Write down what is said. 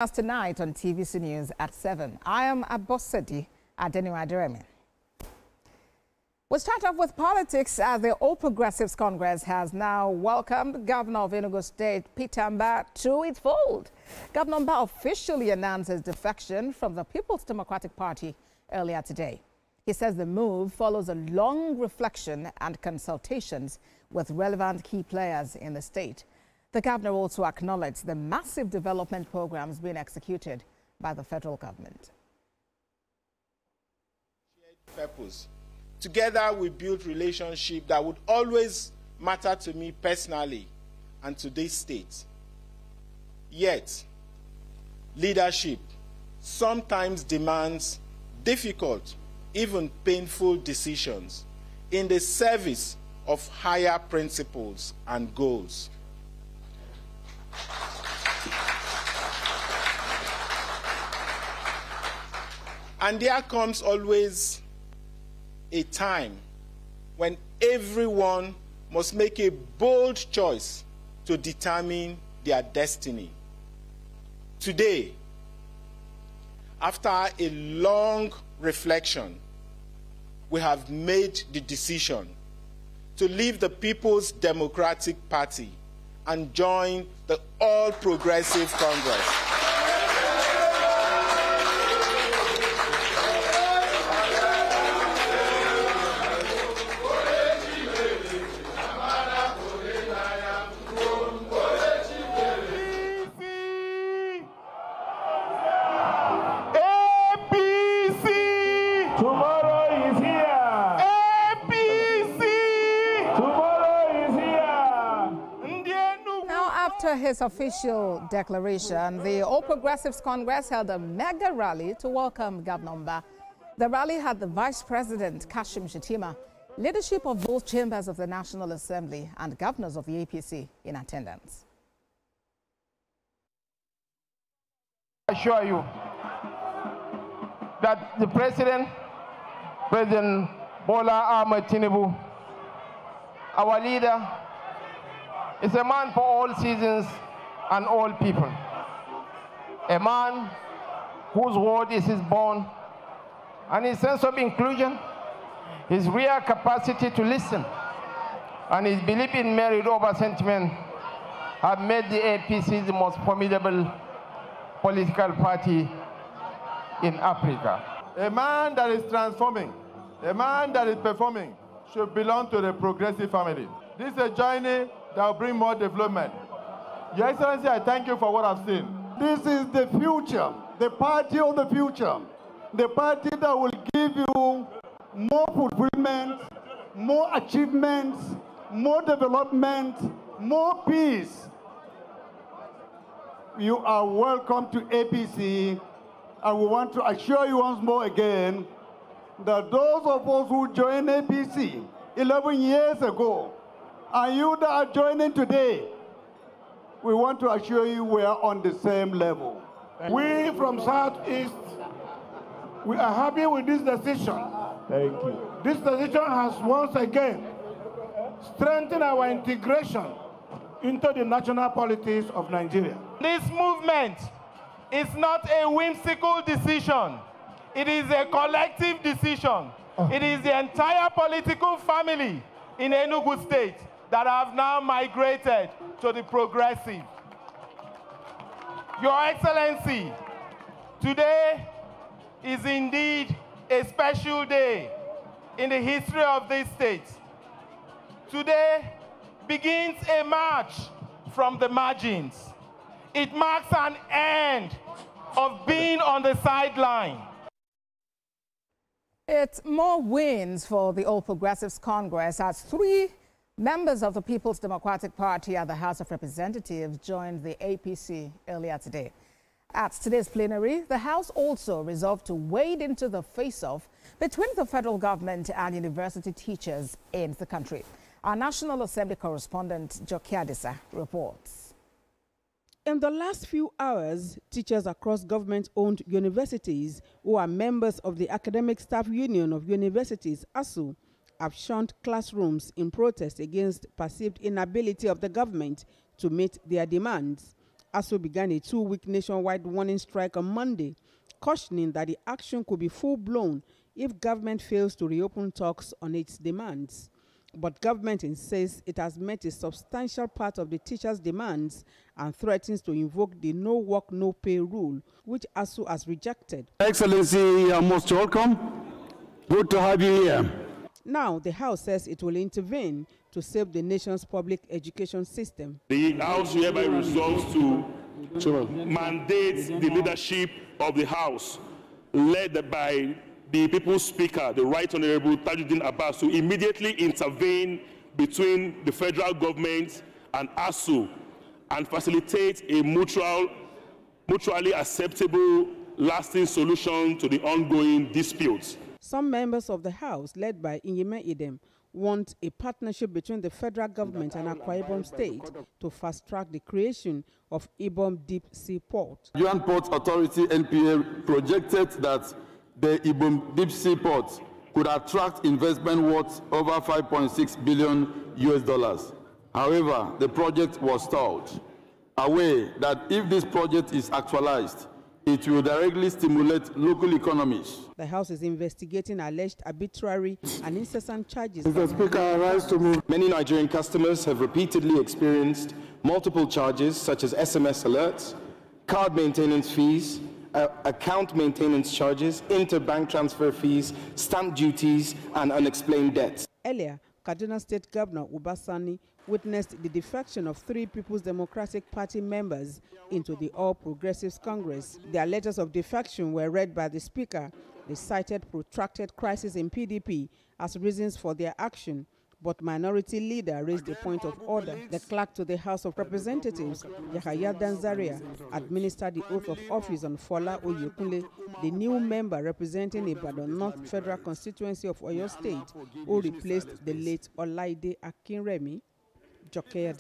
Tonight on TVC News at 7. I am Abosedi Adeniwadiremi. We'll start off with politics. The All Progressives Congress has now welcomed Governor of Enugu State Peter Mbah to its fold. Governor Mbah officially announced his defection from the People's Democratic Party earlier today. He says the move follows a long reflection and consultations with relevant key players in the state. The governor also acknowledged the massive development programs being executed by the federal government. Shared purpose. Together we built relationship that would always matter to me personally and to this state. Yet, leadership sometimes demands difficult, even painful decisions in the service of higher principles and goals. And there comes always a time when everyone must make a bold choice to determine their destiny. Today, after a long reflection, we have made the decision to leave the People's Democratic Party and join the All Progressive Congress. APC! Tomorrow is here! APC! Tomorrow is here! Now, after his official declaration, the All Progressives Congress held a mega rally to welcome Governor Mbah. The rally had the Vice President, Kashim Shettima, leadership of both chambers of the National Assembly and governors of the APC in attendance. I assure you that the President Bola Ahmed Tinubu, our leader, is a man for all seasons and all people. A man whose word is his bond, and his sense of inclusion, his real capacity to listen, and his belief in merit over sentiment have made the APC the most formidable political party in Africa. A man that is transforming, a man that is performing, should belong to the progressive family. This is a journey that will bring more development. Your Excellency, I thank you for what I've seen. This is the future, the party of the future, the party that will give you more fulfillment, more achievements, more development, more peace. You are welcome to APC, and we want to assure you once more again that those of us who joined APC 11 years ago, and you that are joining today, we want to assure you we are on the same level. We from Southeast, we are happy with this decision. Thank you. This decision has once again strengthened our integration into the national politics of Nigeria. This movement is not a whimsical decision. It is a collective decision. It is the entire political family in Enugu State that have now migrated to the progressive. Your Excellency, today is indeed a special day in the history of this state. Today begins a march from the margins. It marks an end of being on the sideline. It's more wins for the All Progressives Congress as 3 members of the People's Democratic Party at the House of Representatives joined the APC earlier today. At today's plenary, the House also resolved to wade into the face-off between the federal government and university teachers in the country. Our National Assembly correspondent, Joki Adisa, reports. In the last few hours, teachers across government-owned universities who are members of the Academic Staff Union of Universities, ASU, have shunned classrooms in protest against perceived inability of the government to meet their demands. ASU began a 2-week nationwide warning strike on Monday, cautioning that the action could be full-blown if government fails to reopen talks on its demands. But government insists it has met a substantial part of the teachers' demands and threatens to invoke the no work, no pay rule, which ASU has rejected. Excellency, you are most welcome. Good to have you here. Now, the House says it will intervene to save the nation's public education system. The House hereby resolves to mandate the leadership of the House, led by the People's Speaker, the Right Honorable Tajuddin Abbas, to immediately intervene between the federal government and ASU and facilitate a mutually acceptable, lasting solution to the ongoing disputes. Some members of the House, led by Inyime Idem, want a partnership between the federal government and Akwa Ibom State to fast-track the creation of Ibom Deep Sea Port. UN Port Authority (NPA) projected that the Ibom Deep Sea Port could attract investment worth over $5.6 billion. However, the project was stalled, aware that if this project is actualized, it will directly stimulate local economies. The House is investigating alleged arbitrary and incessant charges. Mr. Speaker, I rise to move. Many Nigerian customers have repeatedly experienced multiple charges such as SMS alerts, card maintenance fees, account maintenance charges, interbank transfer fees, stamp duties, and unexplained debts. Earlier, Kaduna State Governor Ubasani witnessed the defection of 3 People's Democratic Party members into the All Progressives Congress. Their letters of defection were read by the Speaker. They cited protracted crisis in PDP as reasons for their action, but Minority Leader raised a point of order. The clerk to the House of Representatives, Yahaya Danzaria, administered the oath of office on Fola Oyekunle, the new member representing Ibadan North Federal Constituency of Oyo State, who replaced the late Olaide Akinremi. Jokeyed